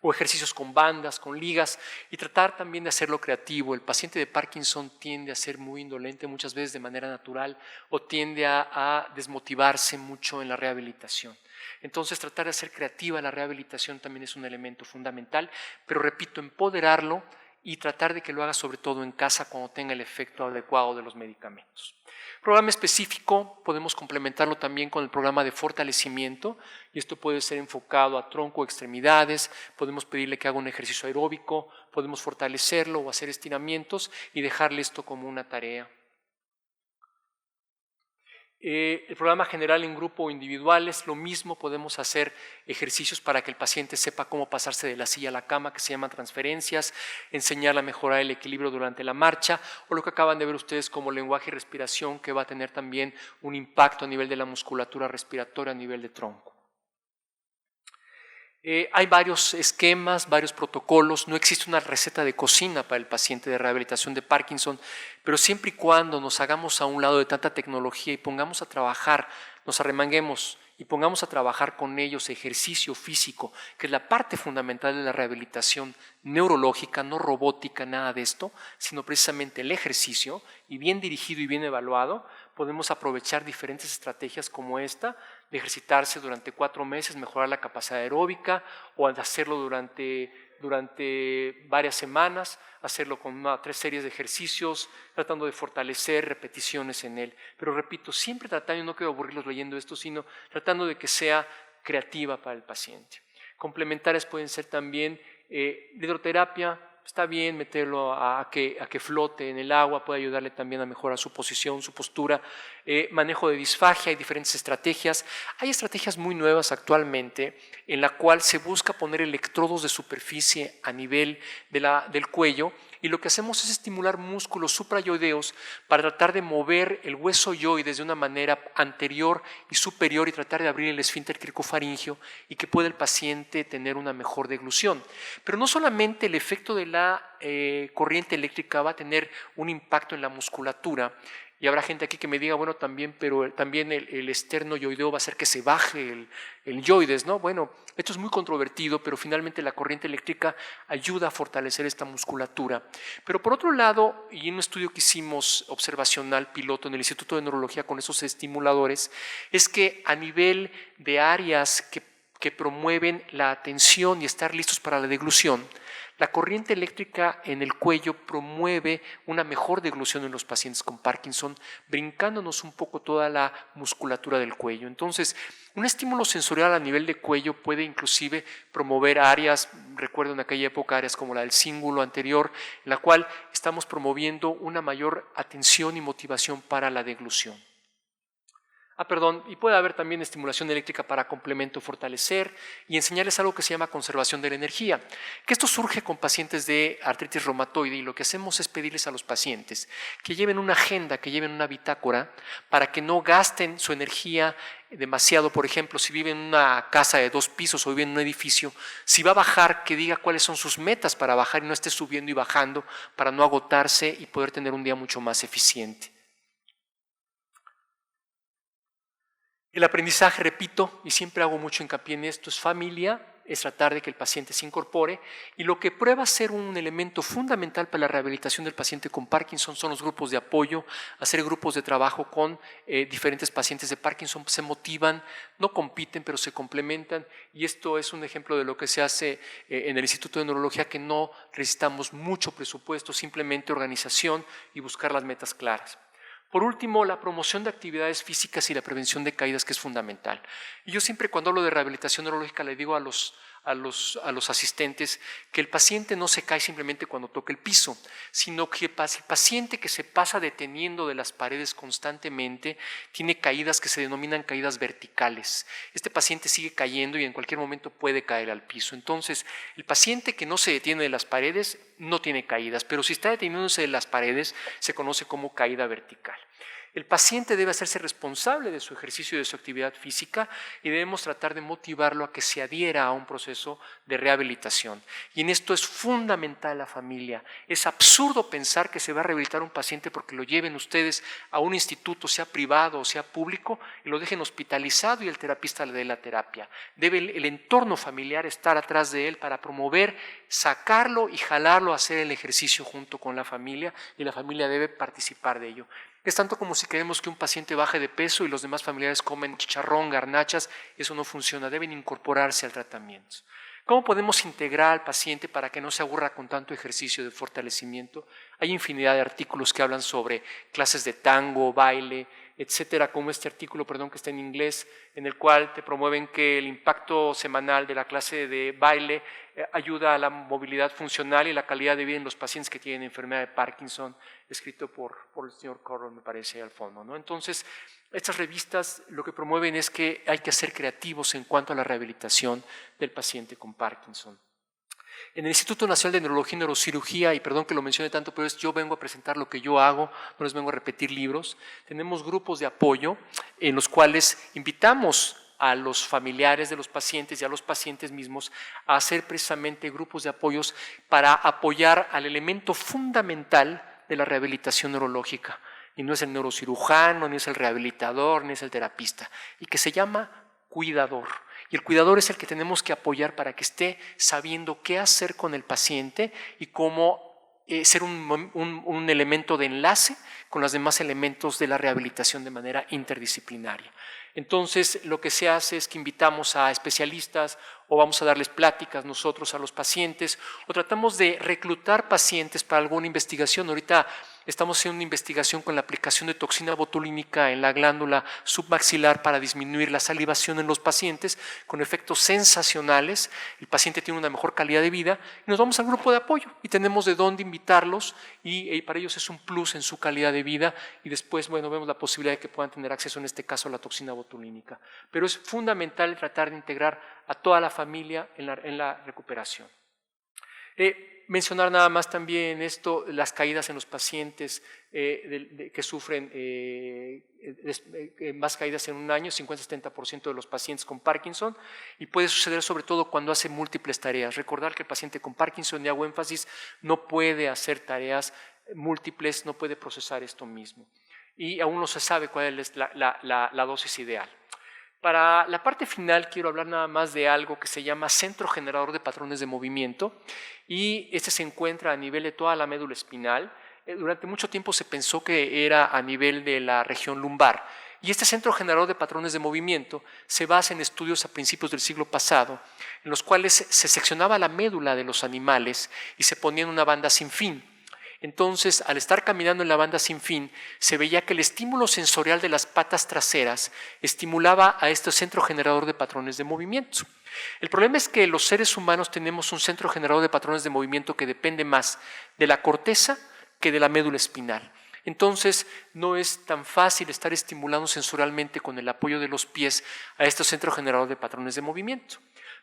O ejercicios con bandas, con ligas, y tratar también de hacerlo creativo. El paciente de Parkinson tiende a ser muy indolente muchas veces de manera natural, o tiende a desmotivarse mucho en la rehabilitación. Entonces, tratar de hacer creativa la rehabilitación también es un elemento fundamental, pero repito, empoderarlo y tratar de que lo haga sobre todo en casa cuando tenga el efecto adecuado de los medicamentos. Programa específico podemos complementarlo también con el programa de fortalecimiento, y esto puede ser enfocado a tronco o extremidades. Podemos pedirle que haga un ejercicio aeróbico, podemos fortalecerlo o hacer estiramientos y dejarle esto como una tarea. El programa general en grupo o individual es lo mismo, podemos hacer ejercicios para que el paciente sepa cómo pasarse de la silla a la cama, que se llaman transferencias, enseñarle a mejorar el equilibrio durante la marcha, o lo que acaban de ver ustedes como lenguaje y respiración, que va a tener también un impacto a nivel de la musculatura respiratoria, a nivel de tronco. Hay varios esquemas, varios protocolos, no existe una receta de cocina para el paciente de rehabilitación de Parkinson, pero siempre y cuando nos hagamos a un lado de tanta tecnología y pongamos a trabajar, nos arremanguemos y pongamos a trabajar con ellos ejercicio físico, que es la parte fundamental de la rehabilitación neurológica, no robótica, nada de esto, sino precisamente el ejercicio, y bien dirigido y bien evaluado, podemos aprovechar diferentes estrategias como esta, de ejercitarse durante 4 meses, mejorar la capacidad aeróbica, o hacerlo durante varias semanas, hacerlo con 3 series de ejercicios, tratando de fortalecer repeticiones en él. Pero repito, siempre tratando, y no quiero aburrirlos leyendo esto, sino tratando de que sea creativa para el paciente. Complementarias pueden ser también la hidroterapia, está bien meterlo a que flote en el agua, puede ayudarle también a mejorar su posición, su postura. Manejo de disfagia, hay diferentes estrategias. Hay estrategias muy nuevas actualmente en la cual se busca poner electrodos de superficie a nivel del cuello, y lo que hacemos es estimular músculos suprayoideos para tratar de mover el hueso yoides de una manera anterior y superior y tratar de abrir el esfínter cricofaringeo y que pueda el paciente tener una mejor deglución. Pero no solamente el efecto de la corriente eléctrica va a tener un impacto en la musculatura, y habrá gente aquí que me diga, bueno, pero también el esternoyoideo va a hacer que se baje el yoides, ¿no? Bueno, esto es muy controvertido, pero finalmente la corriente eléctrica ayuda a fortalecer esta musculatura. Pero por otro lado, y en un estudio que hicimos observacional piloto en el Instituto de Neurología con esos estimuladores, es que a nivel de áreas que promueven la atención y estar listos para la deglución, la corriente eléctrica en el cuello promueve una mejor deglución en los pacientes con Parkinson, brincándonos un poco toda la musculatura del cuello. Entonces, un estímulo sensorial a nivel de cuello puede inclusive promover áreas, recuerdo en aquella época áreas como la del cíngulo anterior, en la cual estamos promoviendo una mayor atención y motivación para la deglución. Y puede haber también estimulación eléctrica para complemento, fortalecer y enseñarles algo que se llama conservación de la energía. Que esto surge con pacientes de artritis reumatoide, y lo que hacemos es pedirles a los pacientes que lleven una agenda, que lleven una bitácora para que no gasten su energía demasiado. Por ejemplo, si vive en una casa de 2 pisos o vive en un edificio, si va a bajar, que diga cuáles son sus metas para bajar y no esté subiendo y bajando para no agotarse y poder tener un día mucho más eficiente. El aprendizaje, repito, y siempre hago mucho hincapié en esto, es familia, es tratar de que el paciente se incorpore, y lo que prueba ser un elemento fundamental para la rehabilitación del paciente con Parkinson son los grupos de apoyo, hacer grupos de trabajo con diferentes pacientes de Parkinson. Se motivan, no compiten, pero se complementan, y esto es un ejemplo de lo que se hace en el Instituto de Neurología, que no necesitamos mucho presupuesto, simplemente organización y buscar las metas claras. Por último, la promoción de actividades físicas y la prevención de caídas, que es fundamental. Y yo siempre, cuando hablo de rehabilitación neurológica, le digo a los asistentes que el paciente no se cae simplemente cuando toca el piso, sino que el paciente que se pasa deteniendo de las paredes constantemente tiene caídas que se denominan caídas verticales. Este paciente sigue cayendo y en cualquier momento puede caer al piso. Entonces, el paciente que no se detiene de las paredes no tiene caídas, pero si está deteniéndose de las paredes se conoce como caída vertical. El paciente debe hacerse responsable de su ejercicio y de su actividad física, y debemos tratar de motivarlo a que se adhiera a un proceso de rehabilitación. Y en esto es fundamental la familia. Es absurdo pensar que se va a rehabilitar un paciente porque lo lleven ustedes a un instituto, sea privado o sea público, y lo dejen hospitalizado y el terapista le dé la terapia. Debe el entorno familiar estar atrás de él para promover, sacarlo y jalarlo a hacer el ejercicio junto con la familia, y la familia debe participar de ello. Es tanto como si queremos que un paciente baje de peso y los demás familiares comen chicharrón, garnachas. Eso no funciona, deben incorporarse al tratamiento. ¿Cómo podemos integrar al paciente para que no se aburra con tanto ejercicio de fortalecimiento? Hay infinidad de artículos que hablan sobre clases de tango, baile, etcétera, como este artículo, que está en inglés, en el cual te promueven que el impacto semanal de la clase de baile ayuda a la movilidad funcional y la calidad de vida en los pacientes que tienen enfermedad de Parkinson, escrito por el señor Corroll, me parece, al fondo, ¿no? Entonces, estas revistas lo que promueven es que hay que ser creativos en cuanto a la rehabilitación del paciente con Parkinson. En el Instituto Nacional de Neurología y Neurocirugía, y perdón que lo mencione tanto, pero yo vengo a presentar lo que yo hago, no les vengo a repetir libros. Tenemos grupos de apoyo en los cuales invitamos a los familiares de los pacientes y a los pacientes mismos a hacer precisamente grupos de apoyos para apoyar al elemento fundamental de la rehabilitación neurológica. Y no es el neurocirujano, ni es el rehabilitador, ni es el terapista, y que se llama cuidador. Y el cuidador es el que tenemos que apoyar para que esté sabiendo qué hacer con el paciente y cómo ser un elemento de enlace con los demás elementos de la rehabilitación de manera interdisciplinaria. Entonces, lo que se hace es que invitamos a especialistas o vamos a darles pláticas nosotros a los pacientes o tratamos de reclutar pacientes para alguna investigación. Ahorita estamos haciendo una investigación con la aplicación de toxina botulínica en la glándula submaxilar para disminuir la salivación en los pacientes con efectos sensacionales. El paciente tiene una mejor calidad de vida y nos vamos al grupo de apoyo y tenemos de dónde invitarlos y para ellos es un plus en su calidad de vida y después, bueno, vemos la posibilidad de que puedan tener acceso en este caso a la toxina botulínica. Pero es fundamental tratar de integrar a toda la familia en la recuperación. Mencionar nada más también esto, las caídas en los pacientes que sufren más caídas en un año, 50-70% de los pacientes con Parkinson, y puede suceder sobre todo cuando hace múltiples tareas. Recordar que el paciente con Parkinson, y hago énfasis, no puede hacer tareas múltiples, no puede procesar esto mismo. Y aún no se sabe cuál es la dosis ideal. Para la parte final quiero hablar nada más de algo que se llama centro generador de patrones de movimiento y este se encuentra a nivel de toda la médula espinal. Durante mucho tiempo se pensó que era a nivel de la región lumbar y este centro generador de patrones de movimiento se basa en estudios a principios del siglo pasado en los cuales se seccionaba la médula de los animales y se ponía en una banda sin fin. Entonces, al estar caminando en la banda sin fin, se veía que el estímulo sensorial de las patas traseras estimulaba a este centro generador de patrones de movimiento. El problema es que los seres humanos tenemos un centro generador de patrones de movimiento que depende más de la corteza que de la médula espinal. Entonces, no es tan fácil estar estimulando sensorialmente con el apoyo de los pies a este centro generador de patrones de movimiento.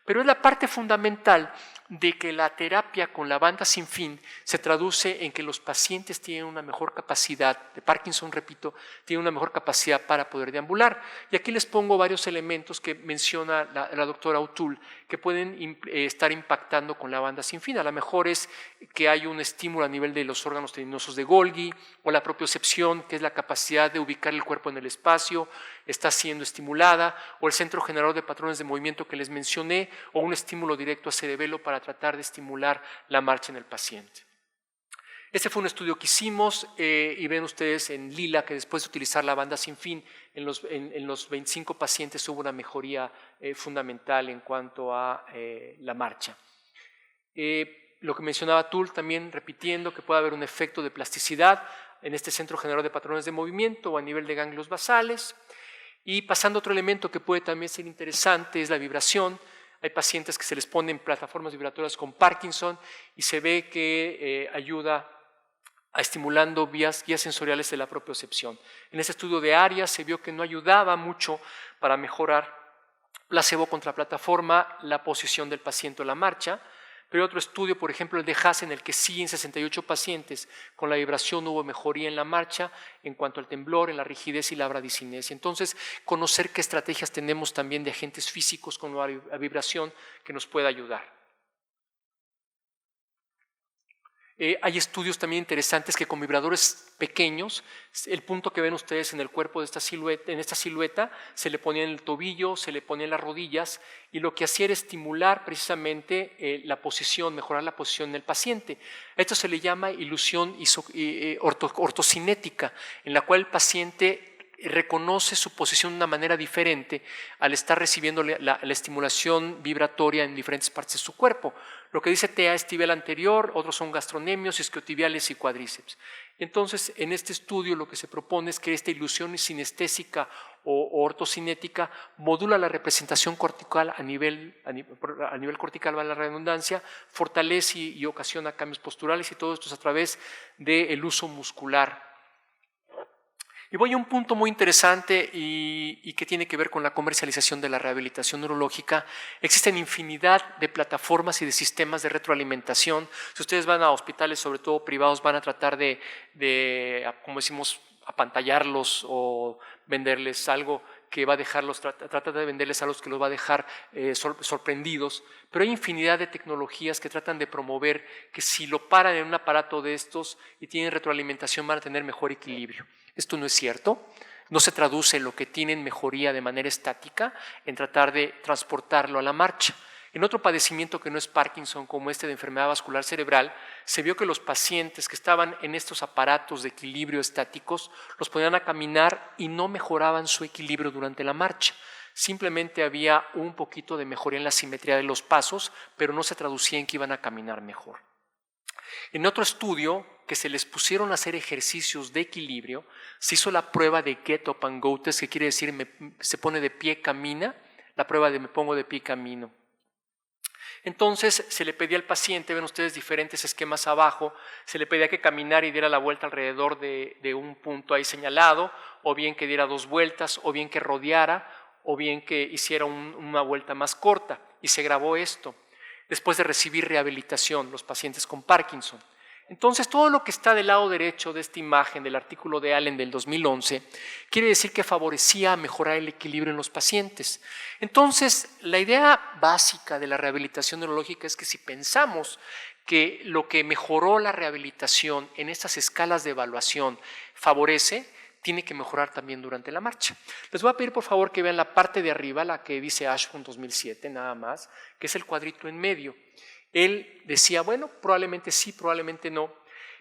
Pero es la parte fundamental de que la terapia con la banda sin fin se traduce en que los pacientes tienen una mejor capacidad, de Parkinson, repito, tienen una mejor capacidad para poder deambular. Y aquí les pongo varios elementos que menciona la doctora O'Toole que pueden estar impactando con la banda sin fin. A lo mejor es que hay un estímulo a nivel de los órganos tendinosos de Golgi o la propiocepción, que es la capacidad de ubicar el cuerpo en el espacio, está siendo estimulada, o el centro generador de patrones de movimiento que les mencioné, o un estímulo directo a cerebelo para tratar de estimular la marcha en el paciente. Este fue un estudio que hicimos y ven ustedes en lila que después de utilizar la banda sin fin en los 25 pacientes hubo una mejoría fundamental en cuanto a la marcha. Lo que mencionaba Tull también repitiendo que puede haber un efecto de plasticidad en este centro generador de patrones de movimiento o a nivel de ganglios basales. Y pasando a otro elemento que puede también ser interesante es la vibración. Hay pacientes que se les ponen plataformas vibratorias con Parkinson y se ve que ayuda a estimulando guías sensoriales de la propiocepción. En este estudio de Arias se vio que no ayudaba mucho para mejorar placebo contra plataforma la posición del paciente o la marcha. Pero otro estudio, por ejemplo, el de Haas, en el que sí en 68 pacientes con la vibración hubo mejoría en la marcha en cuanto al temblor, en la rigidez y la bradicinesia. Entonces, conocer qué estrategias tenemos también de agentes físicos con la vibración que nos pueda ayudar. Hay estudios también interesantes que con vibradores pequeños, el punto que ven ustedes en el cuerpo de esta silueta, se le ponía en el tobillo, se le ponía en las rodillas y lo que hacía era estimular precisamente la posición, mejorar la posición del paciente. A esto se le llama ilusión ortocinética, en la cual el paciente reconoce su posición de una manera diferente al estar recibiendo la estimulación vibratoria en diferentes partes de su cuerpo. Lo que dice TA es tibial anterior, otros son gastronemios, isquiotibiales y cuádriceps. Entonces, en este estudio lo que se propone es que esta ilusión sinestésica o ortocinética modula la representación cortical a nivel cortical, vale la redundancia, fortalece y ocasiona cambios posturales y todo esto es a través del uso muscular. Y voy a un punto muy interesante y que tiene que ver con la comercialización de la rehabilitación neurológica. Existen infinidad de plataformas y de sistemas de retroalimentación. Si ustedes van a hospitales, sobre todo privados, van a tratar de como decimos, apantallarlos o venderles algo que va a dejarlos, trata de venderles algo que los va a dejar sorprendidos, pero hay infinidad de tecnologías que tratan de promover que si lo paran en un aparato de estos y tienen retroalimentación van a tener mejor equilibrio. Esto no es cierto, no se traduce en lo que tienen mejoría de manera estática en tratar de transportarlo a la marcha. En otro padecimiento que no es Parkinson, como este de enfermedad vascular cerebral, se vio que los pacientes que estaban en estos aparatos de equilibrio estáticos los ponían a caminar y no mejoraban su equilibrio durante la marcha. Simplemente había un poquito de mejoría en la simetría de los pasos, pero no se traducía en que iban a caminar mejor. En otro estudio, que se les pusieron a hacer ejercicios de equilibrio, se hizo la prueba de Get Up and Go Test, que quiere decir se pone de pie, camina, la prueba de me pongo de pie y camino. Entonces se le pedía al paciente, ven ustedes diferentes esquemas abajo, se le pedía que caminara y diera la vuelta alrededor de un punto ahí señalado, o bien que diera 2 vueltas, o bien que rodeara, o bien que hiciera una vuelta más corta, y se grabó esto después de recibir rehabilitación los pacientes con Parkinson. Entonces, todo lo que está del lado derecho de esta imagen del artículo de Allen del 2011 quiere decir que favorecía mejorar el equilibrio en los pacientes. Entonces, la idea básica de la rehabilitación neurológica es que si pensamos que lo que mejoró la rehabilitación en estas escalas de evaluación favorece, tiene que mejorar también durante la marcha. Les voy a pedir por favor que vean la parte de arriba, la que dice Ashburn 2007, nada más, que es el cuadrito en medio. Él decía, bueno, probablemente sí, probablemente no,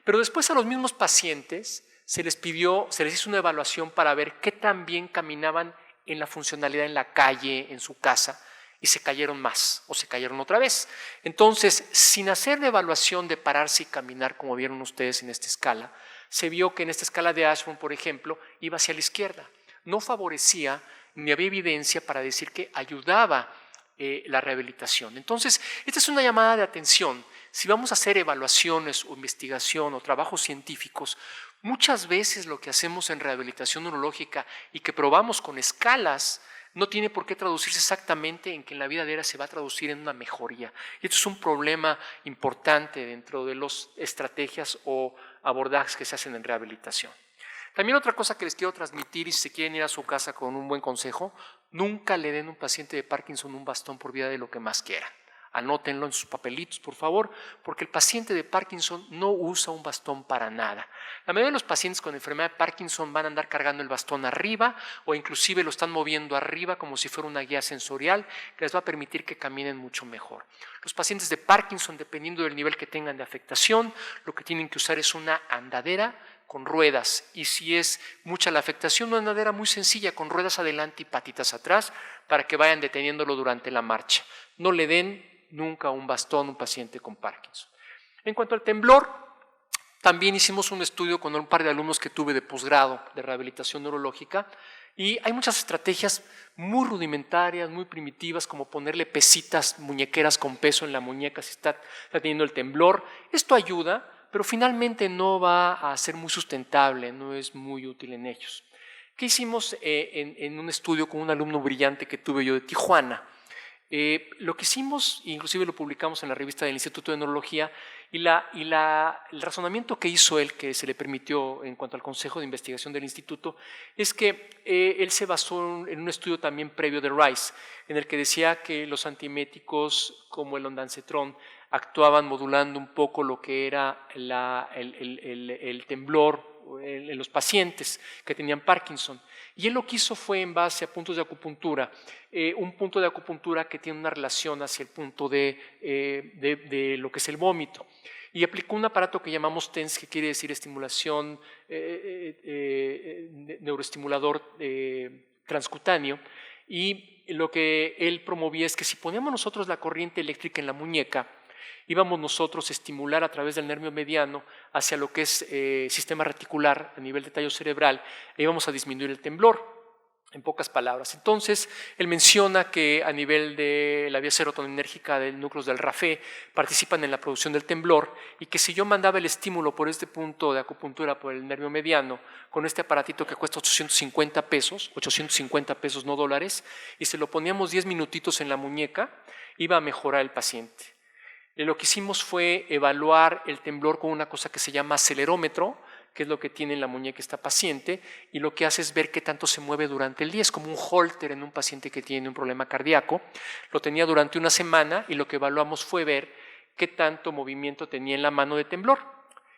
pero después a los mismos pacientes se les hizo una evaluación para ver qué tan bien caminaban en la funcionalidad en la calle, en su casa, y se cayeron más o se cayeron otra vez. Entonces, sin hacer la evaluación de pararse y caminar, como vieron ustedes en esta escala, se vio que en esta escala de Ashburn, por ejemplo, iba hacia la izquierda. No favorecía ni había evidencia para decir que ayudaba la rehabilitación. Entonces, esta es una llamada de atención. Si vamos a hacer evaluaciones o investigación o trabajos científicos, muchas veces lo que hacemos en rehabilitación neurológica y que probamos con escalas no tiene por qué traducirse exactamente en que en la vida diaria se va a traducir en una mejoría. Y esto es un problema importante dentro de las estrategias o abordajes que se hacen en rehabilitación. También otra cosa que les quiero transmitir, y si se quieren ir a su casa con un buen consejo, nunca le den a un paciente de Parkinson un bastón por vida de lo que más quieran. Anótenlo en sus papelitos, por favor, porque el paciente de Parkinson no usa un bastón para nada. La mayoría de los pacientes con enfermedad de Parkinson van a andar cargando el bastón arriba o inclusive lo están moviendo arriba como si fuera una guía sensorial que les va a permitir que caminen mucho mejor. Los pacientes de Parkinson, dependiendo del nivel que tengan de afectación, lo que tienen que usar es una andadera con ruedas, y si es mucha la afectación, una andadera muy sencilla con ruedas adelante y patitas atrás para que vayan deteniéndolo durante la marcha. No le den nunca un bastón a un paciente con Parkinson. En cuanto al temblor, también hicimos un estudio con un par de alumnos que tuve de posgrado de rehabilitación neurológica y hay muchas estrategias muy rudimentarias, muy primitivas, como ponerle pesitas muñequeras con peso en la muñeca si está teniendo el temblor. Esto ayuda, pero finalmente no va a ser muy sustentable, no es muy útil en ellos. ¿Qué hicimos en un estudio con un alumno brillante que tuve yo de Tijuana? Lo que hicimos, inclusive lo publicamos en la revista del Instituto de Neurología, el razonamiento que hizo él, que se le permitió en cuanto al Consejo de Investigación del Instituto, es que él se basó en un estudio también previo de Rice, en el que decía que los antieméticos como el ondansetron actuaban modulando un poco lo que era el temblor en los pacientes que tenían Parkinson. Y él lo que hizo fue, en base a puntos de acupuntura, un punto de acupuntura que tiene una relación hacia el punto de lo que es el vómito. Y aplicó un aparato que llamamos TENS, que quiere decir estimulación neuroestimulador transcutáneo. Y lo que él promovía es que si poníamos nosotros la corriente eléctrica en la muñeca, íbamos nosotros a estimular a través del nervio mediano hacia lo que es sistema reticular a nivel de tallo cerebral e íbamos a disminuir el temblor, en pocas palabras. Entonces, él menciona que a nivel de la vía serotoninérgica de núcleos del RAFE participan en la producción del temblor y que si yo mandaba el estímulo por este punto de acupuntura por el nervio mediano con este aparatito que cuesta 850 pesos no dólares, y se lo poníamos 10 minutitos en la muñeca, iba a mejorar el paciente. Lo que hicimos fue evaluar el temblor con una cosa que se llama acelerómetro, que es lo que tiene en la muñeca esta paciente, y lo que hace es ver qué tanto se mueve durante el día. Es como un holter en un paciente que tiene un problema cardíaco. Lo tenía durante una semana y lo que evaluamos fue ver qué tanto movimiento tenía en la mano de temblor.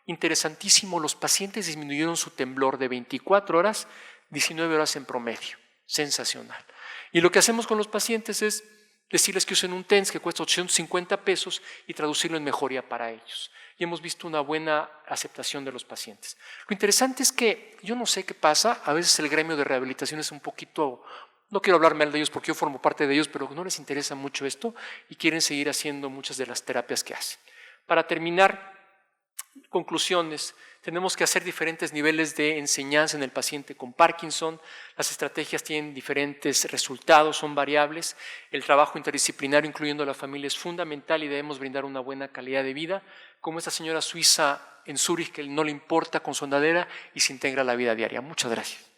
Interesantísimo, los pacientes disminuyeron su temblor de 24 horas, 19 horas en promedio. Sensacional. Y lo que hacemos con los pacientes es decirles que usen un TENS que cuesta 850 pesos y traducirlo en mejoría para ellos. Y hemos visto una buena aceptación de los pacientes. Lo interesante es que yo no sé qué pasa, a veces el gremio de rehabilitación es un poquito, no quiero hablar mal de ellos porque yo formo parte de ellos, pero no les interesa mucho esto y quieren seguir haciendo muchas de las terapias que hacen. Para terminar, conclusiones, tenemos que hacer diferentes niveles de enseñanza en el paciente con Parkinson. Las estrategias tienen diferentes resultados, son variables. El trabajo interdisciplinario, incluyendo a la familia, es fundamental y debemos brindar una buena calidad de vida, como esta señora suiza en Zúrich, que no le importa con su andadera y se integra a la vida diaria. Muchas gracias.